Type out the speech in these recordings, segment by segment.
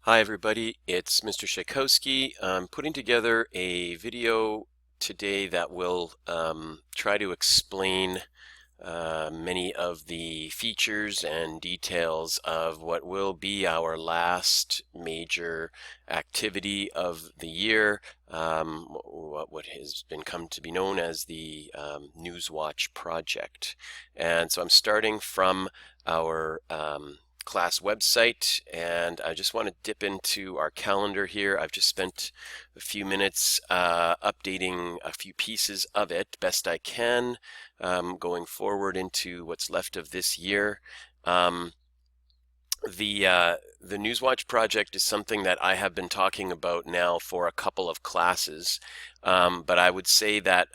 Hi everybody, it's Mr. Shakowski. I'm putting together a video today that will try to explain many of the features and details of what will be our last major activity of the year, what has been come to be known as the Newswatch project. And so I'm starting from our class website, and I just want to dip into our calendar here. I've just spent a few minutes updating a few pieces of it best I can, going forward into what's left of this year. The Newswatch project is something that I have been talking about now for a couple of classes, but I would say that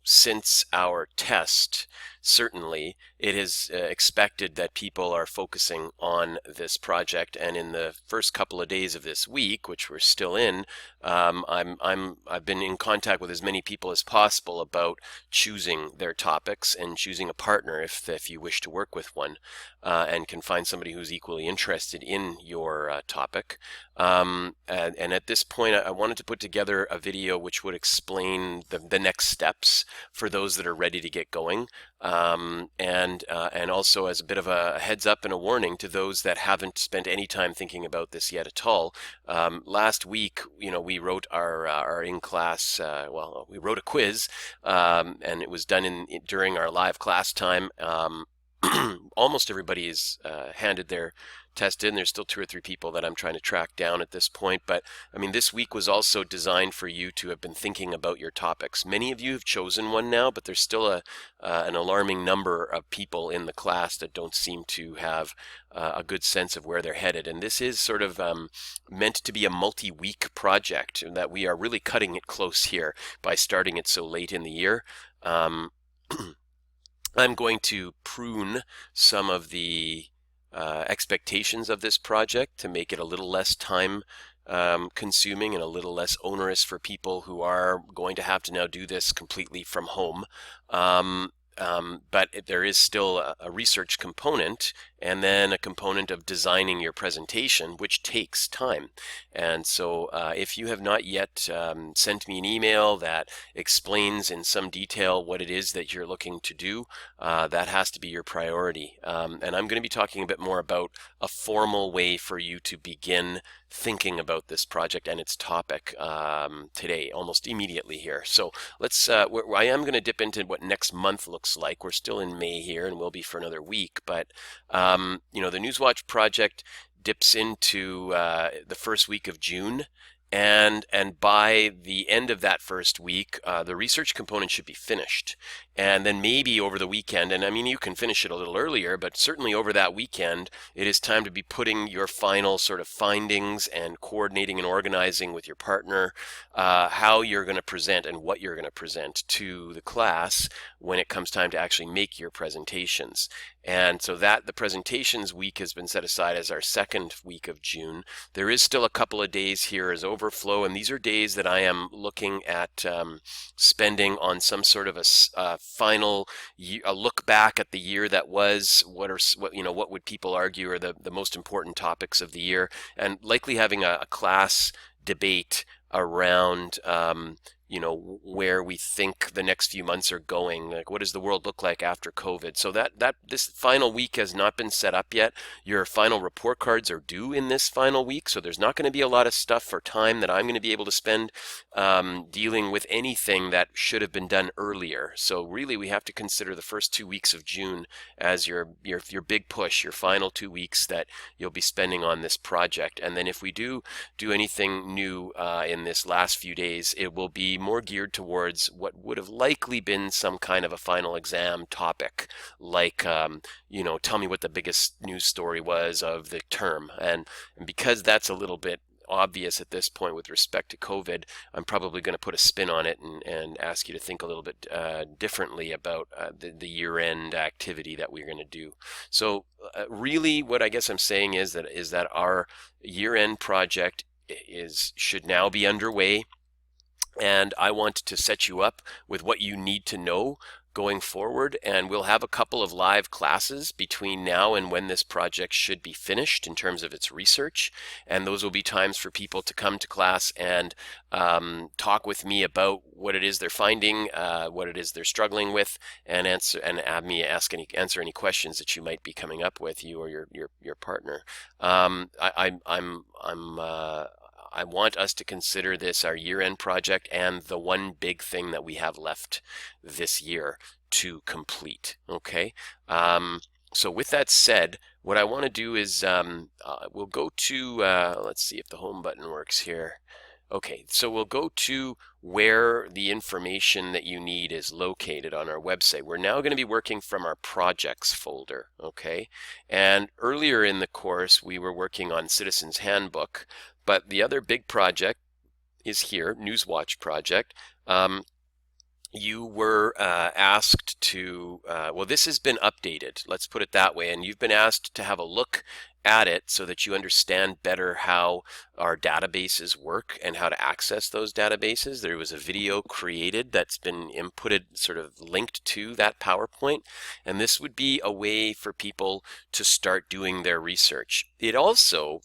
since our test, certainly it is expected that people are focusing on this project. And in the first couple of days of this week, which we're still in, I've been in contact with as many people as possible about choosing their topics and choosing a partner if you wish to work with one, and can find somebody who's equally interested in your topic. And at this point, I wanted to put together a video which would explain the next steps for those that are ready to get going, and also as a bit of a heads up and a warning to those that haven't spent any time thinking about this yet at all. Last week, we wrote our in-class, we wrote a quiz, and it was done during our live class time. Almost everybody has handed their test in. There's still 2 or 3 people that I'm trying to track down at this point, but I mean, this week was also designed for you to have been thinking about your topics. Many of you have chosen one now, but there's still an alarming number of people in the class that don't seem to have a good sense of where they're headed. And this is sort of meant to be a multi-week project, and that we are really cutting it close here by starting it so late in the year. I'm going to prune some of the expectations of this project to make it a little less time consuming and a little less onerous for people who are going to have to now do this completely from home. But there is still a research component, and then a component of designing your presentation, which takes time. And so if you have not yet sent me an email that explains in some detail what it is that you're looking to do, that has to be your priority. And I'm going to be talking a bit more about a formal way for you to begin thinking about this project and its topic today, almost immediately here. So I am going to dip into what next month looks like. We're still in May here, and will be for another week, but the Newswatch project dips into the first week of June, and by the end of that first week, the research component should be finished. And then maybe over the weekend, and I mean, you can finish it a little earlier, but certainly over that weekend, it is time to be putting your final sort of findings and coordinating and organizing with your partner how you're going to present and what you're going to present to the class when it comes time to actually make your presentations. And so that the presentations week has been set aside as our second week of June. There is still a couple of days here as overflow, and these are days that I am looking at spending on some sort of a final a look back at the year that was. What would people argue are the most important topics of the year, and likely having a class debate around where we think the next few months are going. Like, what does the world look like after COVID? So that this final week has not been set up yet. Your final report cards are due in this final week, so there's not going to be a lot of stuff or time that I'm going to be able to spend dealing with anything that should have been done earlier. So really, we have to consider the first 2 weeks of June as your big push, your final 2 weeks that you'll be spending on this project. And then if we do anything new in this last few days, it will be more geared towards what would have likely been some kind of a final exam topic, like tell me what the biggest news story was of the term. And because that's a little bit obvious at this point with respect to COVID, I'm probably going to put a spin on it and ask you to think a little bit differently about the year-end activity that we're going to do. So really what I guess I'm saying is that our year-end project should now be underway. And I want to set you up with what you need to know going forward, and we'll have a couple of live classes between now and when this project should be finished in terms of its research, and those will be times for people to come to class and talk with me about what it is they're finding, what it is they're struggling with, and have me answer any questions that you might be coming up with, you or your partner. I want us to consider this our year-end project and the one big thing that we have left this year to complete. Okay. So with that said, what I want to do is we'll go to let's see if the home button works here. Okay, so we'll go to where the information that you need is located on our website. We're now going to be working from our projects folder, okay? And earlier in the course, we were working on Citizens Handbook, but the other big project is here, Newswatch project. You were asked to, well, this has been updated, let's put it that way, and you've been asked to have a look at it so that you understand better how our databases work and how to access those databases. There was a video created that's been inputted, sort of linked to that PowerPoint, and this would be a way for people to start doing their research. It also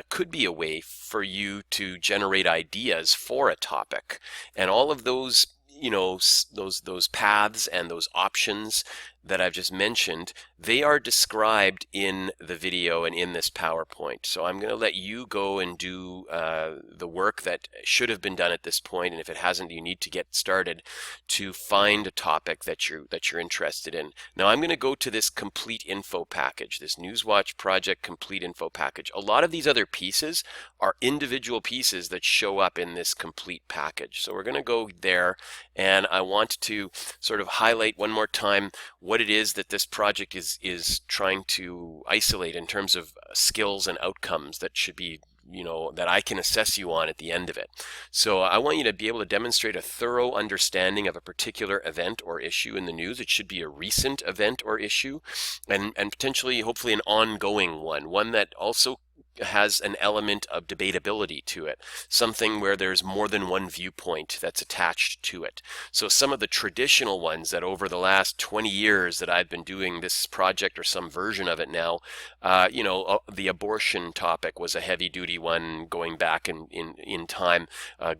could be a way for you to generate ideas for a topic, and all of those, you know, those paths and those options that I've just mentioned, they are described in the video and in this PowerPoint. So I'm going to let you go and do the work that should have been done at this point, and if it hasn't, you need to get started to find a topic that you're interested in. Now I'm going to go to this complete info package, this Newswatch project complete info package. A lot of these other pieces are individual pieces that show up in this complete package. So we're going to go there, and I want to sort of highlight one more time what it is that this project is trying to isolate in terms of skills and outcomes that should be, you know, that I can assess you on at the end of it. So I want you to be able to demonstrate a thorough understanding of a particular event or issue in the news. It should be a recent event or issue, and potentially, hopefully, an ongoing one that also has an element of debatability to it, something where there's more than one viewpoint that's attached to it. So some of the traditional ones that over the last 20 years that I've been doing this project or some version of it now, you know, the abortion topic was a heavy-duty one going back in time.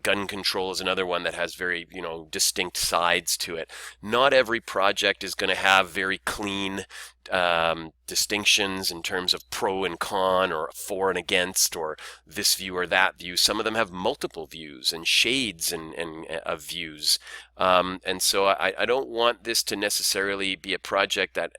Gun control is another one that has very, you know, distinct sides to it. Not every project is going to have very clean distinctions in terms of pro and con, or for and against, or this view or that view. Some of them have multiple views and shades and of views, and so I don't want this to necessarily be a project that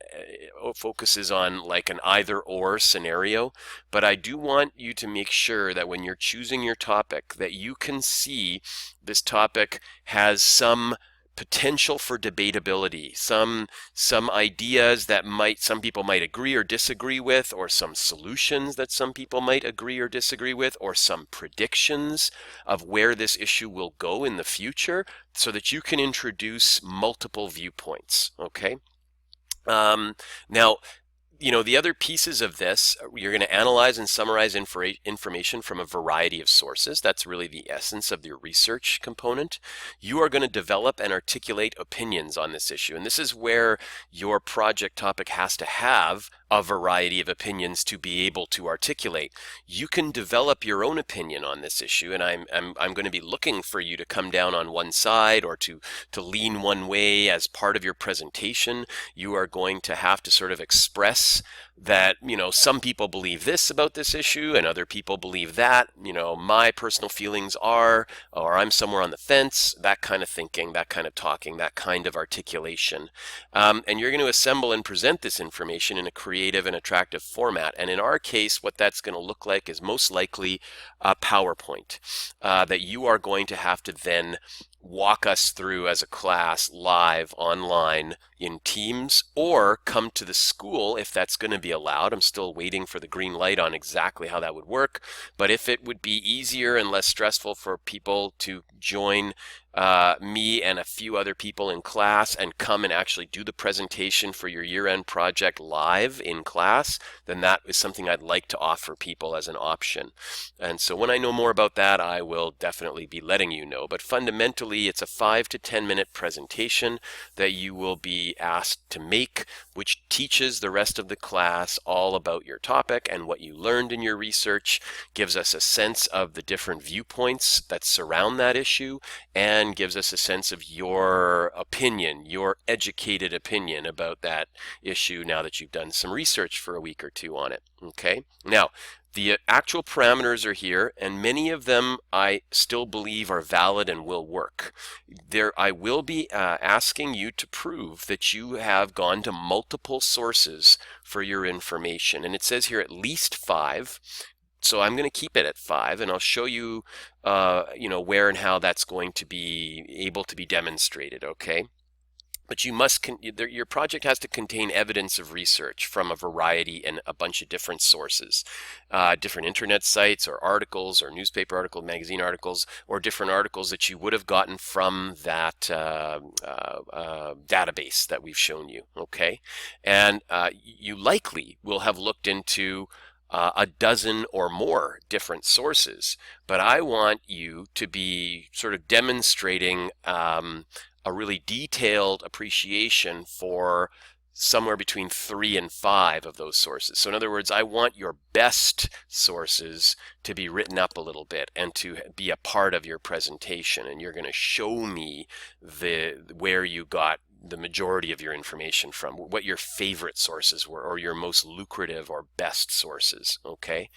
focuses on like an either or scenario, but I do want you to make sure that when you're choosing your topic, that you can see this topic has some potential for debatability, some ideas that some people might agree or disagree with, or some solutions that some people might agree or disagree with, or some predictions of where this issue will go in the future, so that you can introduce multiple viewpoints. Okay. Now, you know, the other pieces of this, you're going to analyze and summarize information from a variety of sources. That's really the essence of your research component. You are going to develop and articulate opinions on this issue. And this is where your project topic has to have a variety of opinions to be able to articulate. You can develop your own opinion on this issue, and I'm going to be looking for you to come down on one side or to lean one way as part of your presentation. You are going to have to sort of express that, you know, some people believe this about this issue and other people believe that, you know, my personal feelings are, or I'm somewhere on the fence, that kind of thinking, that kind of talking, that kind of articulation. And you're going to assemble and present this information in a creative and attractive format. And in our case, what that's going to look like is most likely a PowerPoint that you are going to have to then walk us through as a class live online in Teams, or come to the school if that's going to be allowed. I'm still waiting for the green light on exactly how that would work, but if it would be easier and less stressful for people to join me and a few other people in class and come and actually do the presentation for your year-end project live in class, then that is something I'd like to offer people as an option. And so when I know more about that, I will definitely be letting you know. But fundamentally, it's a 5 to 10 minute presentation that you will be asked to make, which teaches the rest of the class all about your topic and what you learned in your research, gives us a sense of the different viewpoints that surround that issue, and gives us a sense of your opinion, your educated opinion about that issue now that you've done some research for a week or two on it. Okay? Now, the actual parameters are here, and many of them I still believe are valid and will work. I will be asking you to prove that you have gone to multiple sources for your information, and it says here at least 5. So I'm going to keep it at 5, and I'll show you, where and how that's going to be able to be demonstrated. Okay. But your project has to contain evidence of research from a variety and a bunch of different sources, different internet sites or articles or newspaper articles, magazine articles, or different articles that you would have gotten from that database that we've shown you. Okay, and you likely will have looked into a dozen or more different sources, but I want you to be sort of demonstrating a really detailed appreciation for somewhere between 3 and 5 of those sources. So in other words, I want your best sources to be written up a little bit and to be a part of your presentation, and you're going to show me where you got the majority of your information from, what your favorite sources were, or your most lucrative or best sources. Okay.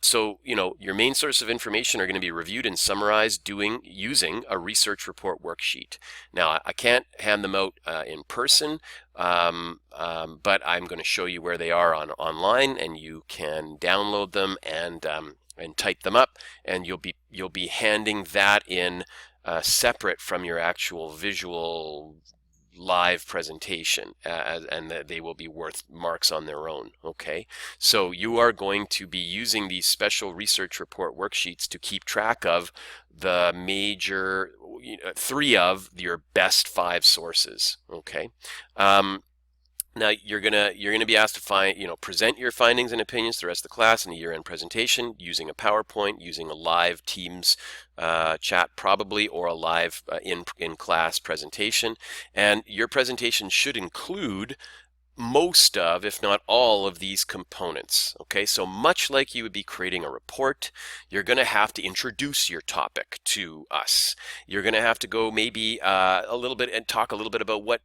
So, your main source of information are going to be reviewed and summarized using a research report worksheet. Now, I can't hand them out in person, but I'm going to show you where they are online, and you can download them and type them up, and you'll be handing that in separate from your actual visual live presentation, and they will be worth marks on their own. Okay, so you are going to be using these special research report worksheets to keep track of the major 3 of your best 5 sources. Okay. Now you're gonna be asked to present your findings and opinions to the rest of the class in a year-end presentation using a PowerPoint, using a live Teams chat probably, or a live in-class presentation. And your presentation should include most of, if not all of, these components. Okay, so much like you would be creating a report, you're going to have to introduce your topic to us. You're going to have to go maybe a little bit and talk a little bit about what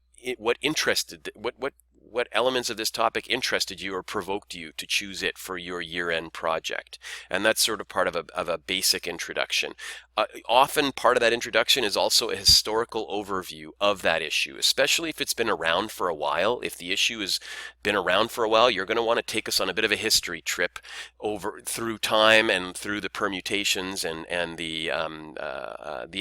elements of this topic interested you or provoked you to choose it for your year-end project. And that's sort of part of a basic introduction. Often part of that introduction is also a historical overview of that issue, especially if it's been around for a while. If the issue has been around for a while, you're going to want to take us on a bit of a history trip through time and through the permutations and the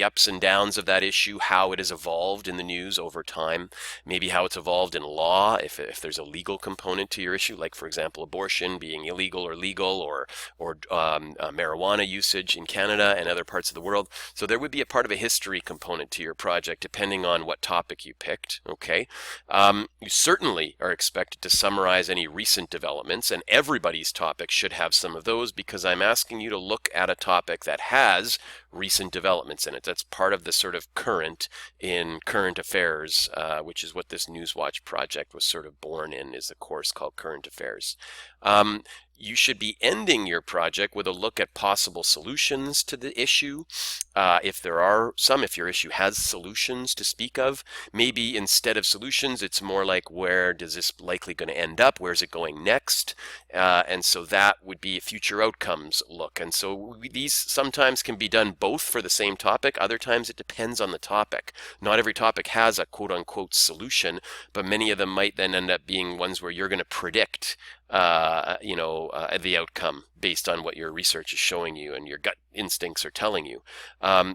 ups and downs of that issue, how it has evolved in the news over time, maybe how it's evolved in law, if there's a legal component to your issue, like for example abortion being illegal or legal, or marijuana usage in Canada and other parts of the world. So there would be a part of a history component to your project depending on what topic you picked. Okay, you certainly are expected to summarize any recent developments, and everybody's topic should have some of those, because I'm asking you to look at a topic that has recent developments in it. That's part of the sort of current affairs, which is what this Newswatch project was sort of born in, is a course called Current Affairs. You should be ending your project with a look at possible solutions to the issue. If there are some, if your issue has solutions to speak of, maybe instead of solutions, it's more like, where does this likely going to end up? Where's it going next? And so that would be a future outcomes look. And so these sometimes can be done both for the same topic. Other times it depends on the topic. Not every topic has a quote unquote solution, but many of them might then end up being ones where you're going to predict the outcome based on what your research is showing you and your gut instincts are telling you.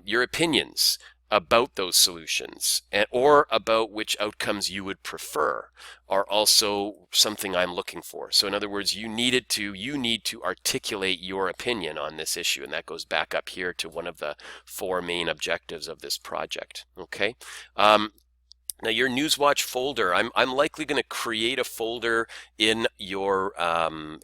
Your opinions about those solutions or about which outcomes you would prefer are also something I'm looking for. So in other words, you need to articulate your opinion on this issue, and that goes back up here to one of the 4 main objectives of this project. Okay. Now your Newswatch folder, I'm likely going to create a folder in your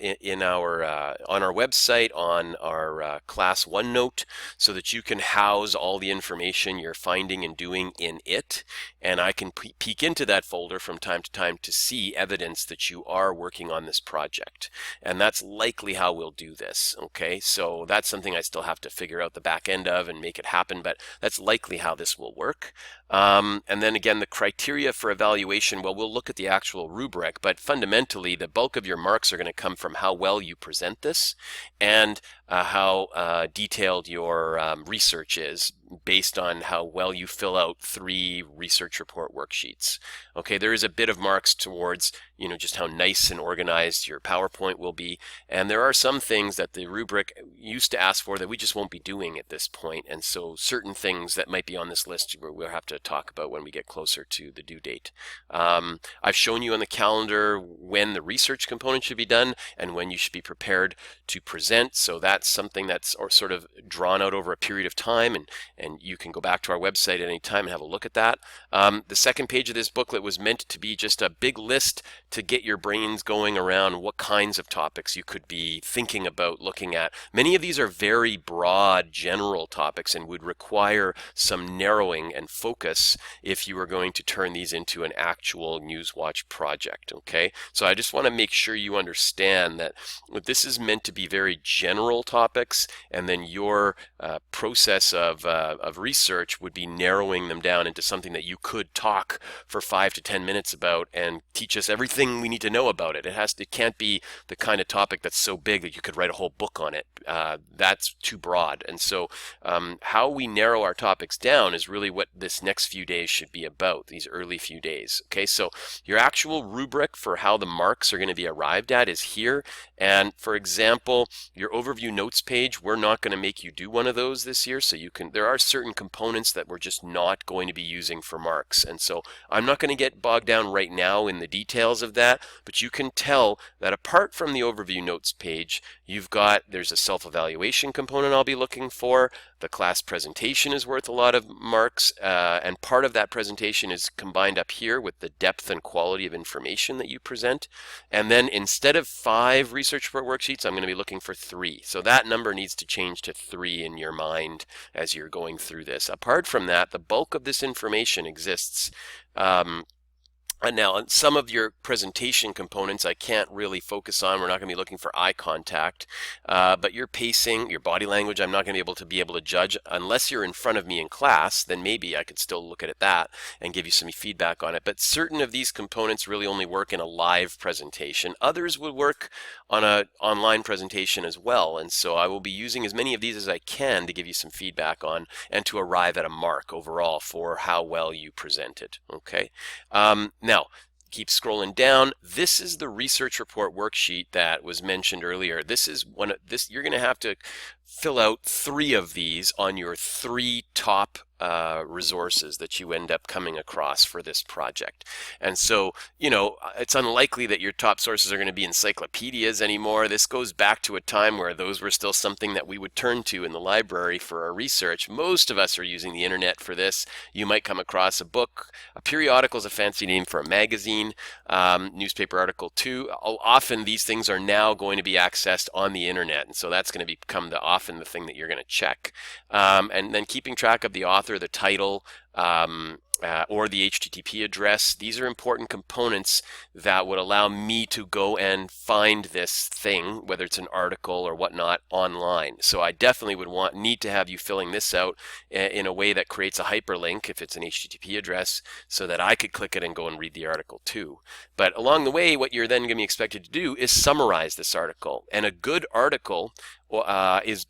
in our on our website on our class OneNote, so that you can house all the information you're finding and doing in it, and I can peek into that folder from time to time to see evidence that you are working on this project, and that's likely how we'll do this. Okay, so that's something I still have to figure out the back end of and make it happen, but that's likely how this will work. And then again, the criteria for evaluation, well, we'll look at the actual rubric, but fundamentally the bulk of your marks are going to come from how well you present this and how detailed your research is, based on how well you fill out 3 research report worksheets. Okay, there is a bit of marks towards, just how nice and organized your PowerPoint will be, and there are some things that the rubric used to ask for that we just won't be doing at this point, and so certain things that might be on this list we'll have to talk about when we get closer to the due date. I've shown you on the calendar when the research component should be done and when you should be prepared to present, so that's something that's sort of drawn out over a period of time, and you can go back to our website at any time and have a look at that. The second page of this booklet was meant to be just a big list to get your brains going around what kinds of topics you could be thinking about looking at. Many of these are very broad, general topics and would require some narrowing and focus if you were going to turn these into an actual Newswatch project. Okay, so I just want to make sure you understand that this is meant to be very general topics, and then your process of research would be narrowing them down into something that you could talk for 5 to 10 minutes about and teach us everything we need to know about it. It can't be the kind of topic that's so big that you could write a whole book on it. That's too broad. And so how we narrow our topics down is really what this next few days should be about, these early few days. Okay, so your actual rubric for how the marks are going to be arrived at is here. And for example, your overview notes page, we're not going to make you do one of those this year, so there are certain components that we're just not going to be using for marks, and so I'm not going to get bogged down right now in the details of that, but you can tell that apart from the overview notes page, there's a self-evaluation component I'll be looking for. The class presentation is worth a lot of marks, and part of that presentation is combined up here with the depth and quality of information that you present. And then instead of 5 research report worksheets, I'm going to be looking for 3. So that number needs to change to 3 in your mind as you're going through this. Apart from that, the bulk of this information exists. Now, some of your presentation components I can't really focus on. We're not going to be looking for eye contact, but your pacing, your body language, I'm not going to be able to judge unless you're in front of me in class. Then maybe I could still look at that and give you some feedback on it. But certain of these components really only work in a live presentation. Others would work on an online presentation as well, and so I will be using as many of these as I can to give you some feedback on and to arrive at a mark overall for how well you presented. Okay. Now, keep scrolling down. This is the research report worksheet that was mentioned earlier. You're going to have to fill out 3 of these on your 3 top resources that you end up coming across for this project. And so, it's unlikely that your top sources are going to be encyclopedias anymore. This goes back to a time where those were still something that we would turn to in the library for our research. Most of us are using the internet for this. You might come across a book. A periodical is a fancy name for a magazine, newspaper article too. Often these things are now going to be accessed on the internet, and so that's going to become often the thing that you're going to check. And then keeping track of the author, the title, or the HTTP address. These are important components that would allow me to go and find this thing, whether it's an article or whatnot, online. So I definitely would need to have you filling this out in a way that creates a hyperlink if it's an HTTP address, so that I could click it and go and read the article too. But along the way, what you're then going to be expected to do is summarize this article. And a good article is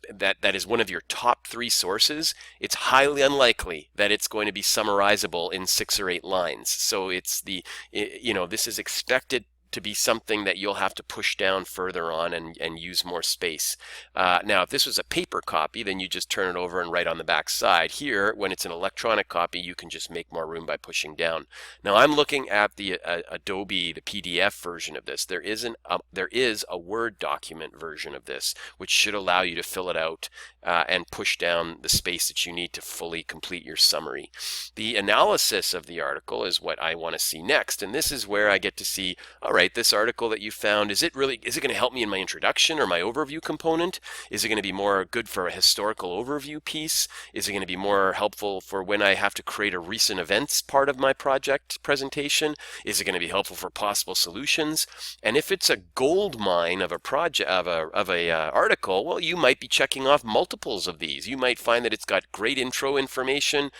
one of your top 3 sources. It's highly unlikely that it's going to be summarizable in 6 or 8 lines. So this is expected to be something that you'll have to push down further on and use more space. Now, if this was a paper copy, then you just turn it over and write on the back side. Here, when it's an electronic copy, you can just make more room by pushing down. Now, I'm looking at the Adobe, the PDF version of this. There is a Word document version of this, which should allow you to fill it out and push down the space that you need to fully complete your summary. The analysis of the article is what I want to see next, and this is where I get to see, all right, this article that you found, is it going to help me in my introduction or my overview component? Is it going to be more good for a historical overview piece? Is it going to be more helpful for when I have to create a recent events part of my project presentation? Is it going to be helpful for possible solutions? And if it's a gold mine of a project of a article, well, you might be checking off multiples of these. You might find that it's got great intro information,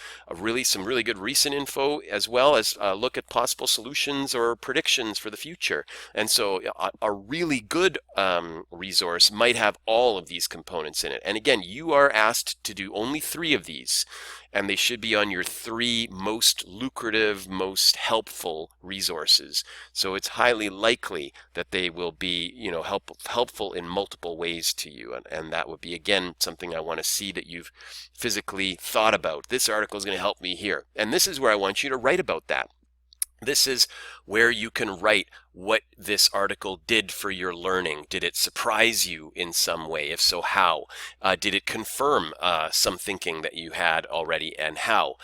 some really good recent info, as well as look at possible solutions or predictions for the future. And so a really good resource might have all of these components in it. And again, you are asked to do only 3 of these, and they should be on your 3 most lucrative, most helpful resources. So it's highly likely that they will be, helpful in multiple ways to you. And that would be, again, something I want to see that you've physically thought about. This article is going to help me here. And this is where I want you to write about that. This is where you can write what this article did for your learning. Did it surprise you in some way? If so, how? Did it confirm some thinking that you had already, and how?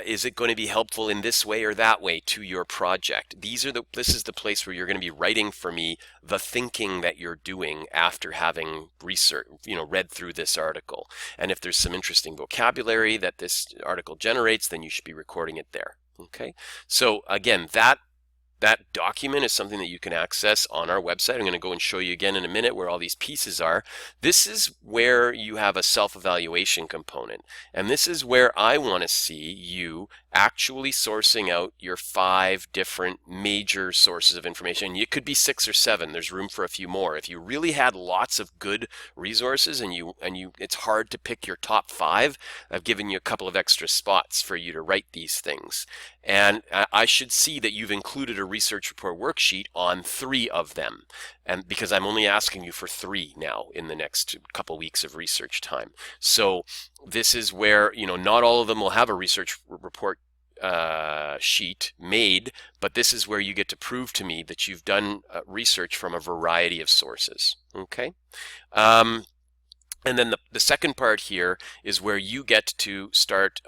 Is it going to be helpful in this way or that way to your project? This is the place where you're going to be writing for me the thinking that you're doing after having read through this article. And if there's some interesting vocabulary that this article generates, then you should be recording it there. Okay, so again, that document is something that you can access on our website. I'm going to go and show you again in a minute where all these pieces are. This is where you have a self-evaluation component, and this is where I want to see you actually sourcing out your 5 different major sources of information. It could be 6 or 7. There's room for a few more. If you really had lots of good resources and it's hard to pick your top 5, I've given you a couple of extra spots for you to write these things. And I should see that you've included a research report worksheet on 3 of them. And because I'm only asking you for 3 now in the next couple weeks of research time. So this is where, not all of them will have a research report sheet made, but this is where you get to prove to me that you've done research from a variety of sources. Okay. And then the second part here is where you get to start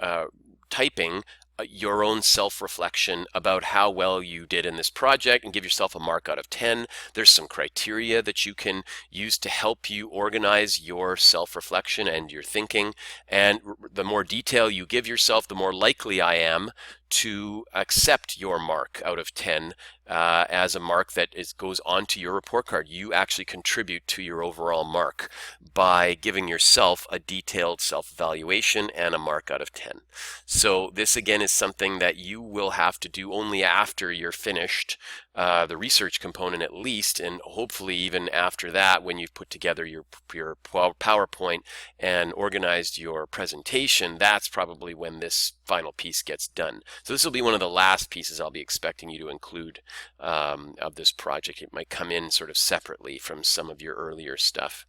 typing your own self-reflection about how well you did in this project and give yourself a mark out of 10. There's some criteria that you can use to help you organize your self-reflection and your thinking. And the more detail you give yourself, the more likely I am to accept your mark out of 10 as a mark that goes onto your report card. You actually contribute to your overall mark by giving yourself a detailed self-evaluation and a mark out of 10. So this again is something that you will have to do only after you're finished the research component at least, and hopefully even after that, when you've put together your PowerPoint and organized your presentation, that's probably when this final piece gets done. So this will be one of the last pieces I'll be expecting you to include of this project. It might come in sort of separately from some of your earlier stuff.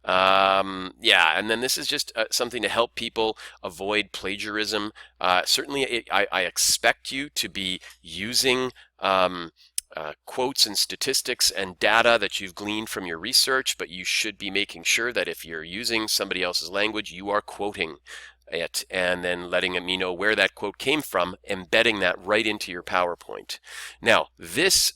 Yeah, and then this is just something to help people avoid plagiarism. Certainly I expect you to be using quotes and statistics and data that you've gleaned from your research, but you should be making sure that if you're using somebody else's language, you are quoting it and then letting me know where that quote came from, embedding that right into your PowerPoint. Now, this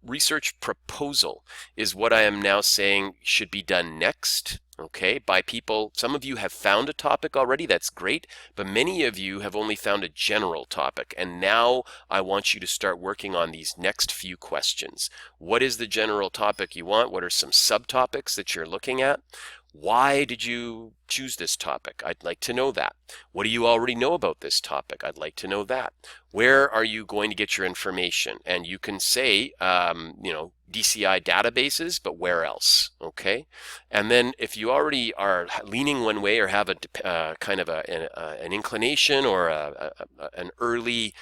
research proposal is what I am now saying should be done next, okay, by people. Some of you have found a topic already, that's great, but many of you have only found a general topic, and now I want you to start working on these next few questions. What is the general topic you want? What are some subtopics that you're looking at? Why did you choose this topic? I'd like to know that. What do you already know about this topic? I'd like to know that. Where are you going to get your information? And you can say, DCI databases, but where else? Okay. And then if you already are leaning one way or have a kind of an inclination or an early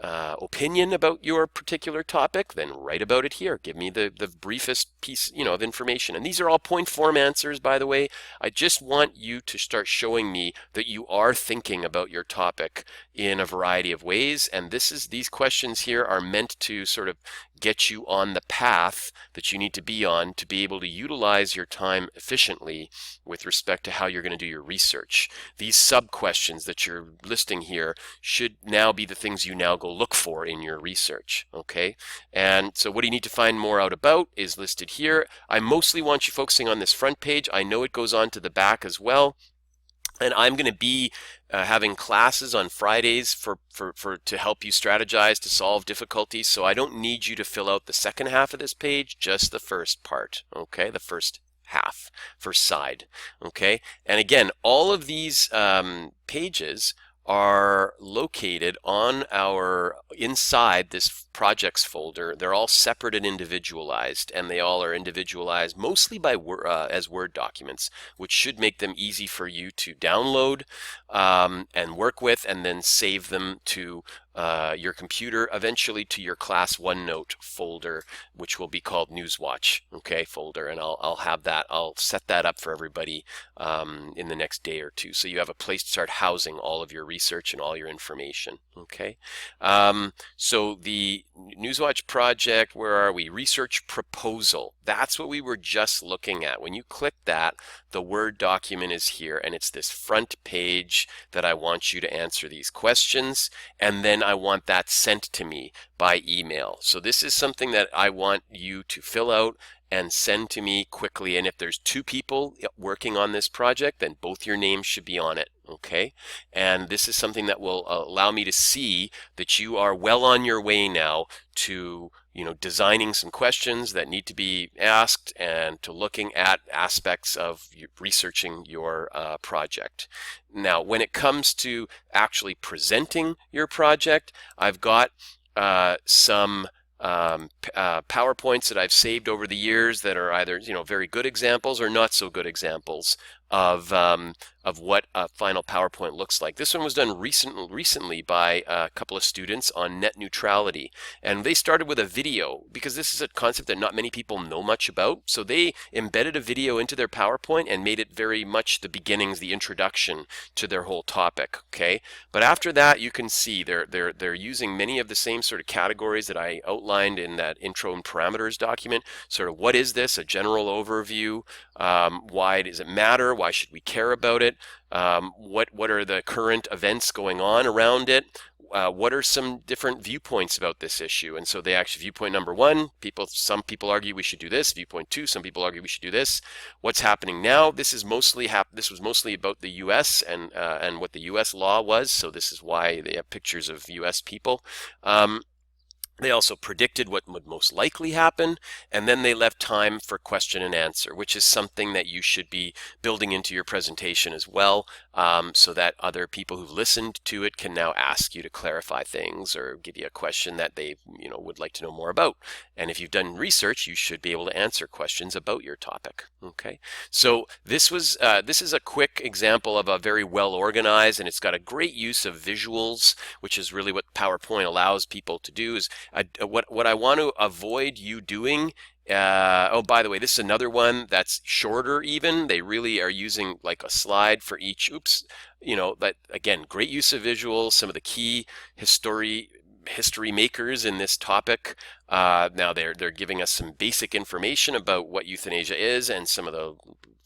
opinion about your particular topic, then write about it here. Give me the briefest piece, of information. And these are all point form answers, by the way. I just want you to start showing me that you are thinking about your topic in a variety of ways. And these questions here are meant to sort of get you on the path that you need to be on to be able to utilize your time efficiently with respect to how you're going to do your research. These sub-questions that you're listing here should now be the things you now go look for in your research, okay? And so what do you need to find more out about is listed here. I mostly want you focusing on this front page. I know it goes on to the back as well. And I'm going to be having classes on Fridays to help you strategize to solve difficulties. So I don't need you to fill out the second half of this page, just the first part, okay? The first half, first side, okay? And again, all of these pages are located on inside this projects folder. They're all separate and individualized, and they all are individualized mostly by as Word documents, which should make them easy for you to download and work with, and then save them to your computer, eventually to your class OneNote folder, which will be called Newswatch, okay, folder. And I'll set that up for everybody in the next day or two, so you have a place to start housing all of your research and all your information, okay? So the Newswatch project, where are we? Research proposal. That's what we were just looking at. When you click that, the Word document is here, and it's this front page that I want you to answer these questions, and then I want that sent to me by email. So this is something that I want you to fill out and send to me quickly. And if there's 2 people working on this project, then both your names should be on it, okay? And this is something that will allow me to see that you are well on your way now to designing some questions that need to be asked, and to looking at aspects of researching your project. Now, when it comes to actually presenting your project, I've got some PowerPoints that I've saved over the years that are either very good examples or not so good examples of what a final PowerPoint looks like. This one was done recently by a couple of students on net neutrality, and they started with a video because this is a concept that not many people know much about. So they embedded a video into their PowerPoint and made it very much the beginnings, the introduction to their whole topic. Okay, but after that, you can see they're using many of the same sort of categories that I outlined in that intro and parameters document. Sort of what is this? A general overview. Why does it matter? Why should we care about it? What are the current events going on around it? What are some different viewpoints about this issue? And so they actually, viewpoint number 1, some people argue we should do this. Viewpoint 2, some people argue we should do this. What's happening now? This was mostly about the U.S. and what the U.S. law was. So this is why they have pictures of U.S. people. They also predicted what would most likely happen, and then they left time for question and answer, which is something that you should be building into your presentation as well, so that other people who've listened to it can now ask you to clarify things or give you a question that they would like to know more about. And if you've done research, you should be able to answer questions about your topic. Okay, so this is a quick example of a very well organized, and it's got a great use of visuals, which is really what PowerPoint allows people to do. Is what I want to avoid you doing. Oh, by the way, this is another one that's shorter even. They really are using like a slide for each. Oops, but again, great use of visuals. Some of the key history makers in this topic. Now they're giving us some basic information about what euthanasia is and some of the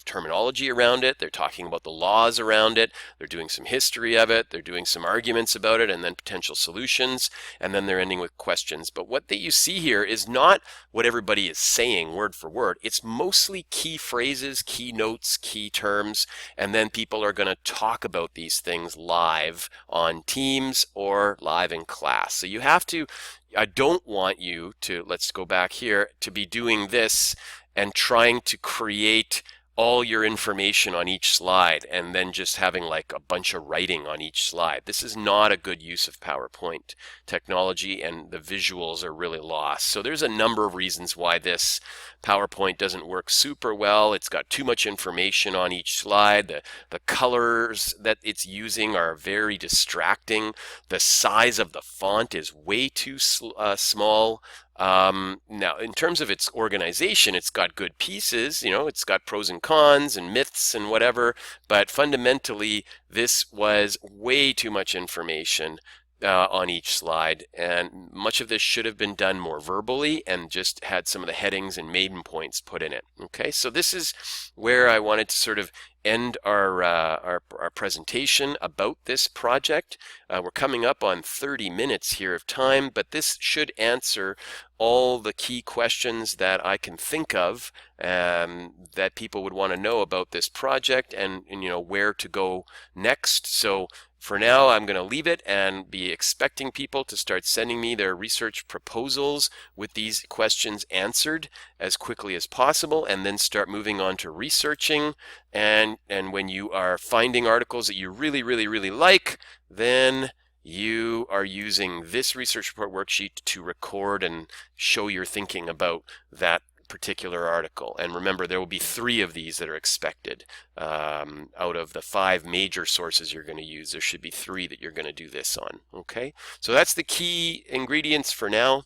terminology around it. They're talking about the laws around it. They're doing some history of it. They're doing some arguments about it, and then potential solutions, and then they're ending with questions. But what you see here is not what everybody is saying word for word. It's mostly key phrases, key notes, key terms, and then people are going to talk about these things live on Teams or live in class. So you have to, I don't want you to, let's go back here, to be doing this and trying to create all your information on each slide and then just having like a bunch of writing on each slide. This is not a good use of PowerPoint technology, and the visuals are really lost. So there's a number of reasons why this PowerPoint doesn't work super well. It's got too much information on each slide. The colors that it's using are very distracting. The size of the font is way too small. Now, in terms of its organization, it's got good pieces, it's got pros and cons and myths and whatever, but fundamentally, this was way too much information on each slide, and much of this should have been done more verbally and just had some of the headings and maiden points put in it. Okay, so this is where I wanted to sort of end our presentation about this project. We're coming up on 30 minutes here of time, but this should answer all the key questions that I can think of that people would want to know about this project, and where to go next. So for now, I'm going to leave it and be expecting people to start sending me their research proposals with these questions answered as quickly as possible, and then start moving on to researching. And when you are finding articles that you really, really, really like, then you are using this research report worksheet to record and show your thinking about that particular article. And remember, there will be 3 of these that are expected out of the 5 major sources you're going to use. There should be 3 that you're going to do this on. Okay, so that's the key ingredients for now.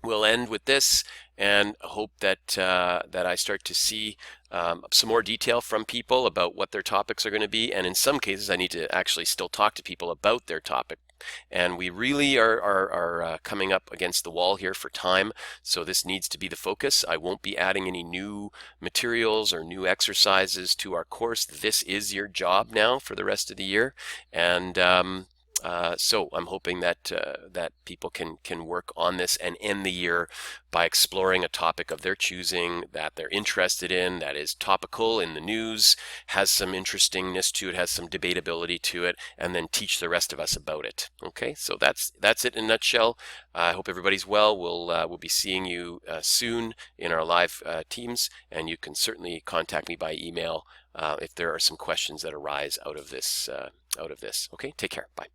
We'll end with this, and hope that that I start to see some more detail from people about what their topics are going to be. And in some cases, I need to actually still talk to people about their topic. And we really are coming up against the wall here for time, so this needs to be the focus. I won't be adding any new materials or new exercises to our course. This is your job now for the rest of the year, and so I'm hoping that that people can work on this and end the year by exploring a topic of their choosing that they're interested in, that is topical in the news, has some interestingness to it, has some debatability to it, and then teach the rest of us about it. Okay, so that's it in a nutshell. I hope everybody's well. We'll be seeing you soon in our live Teams, and you can certainly contact me by email if there are some questions that arise out of this. Okay, take care. Bye.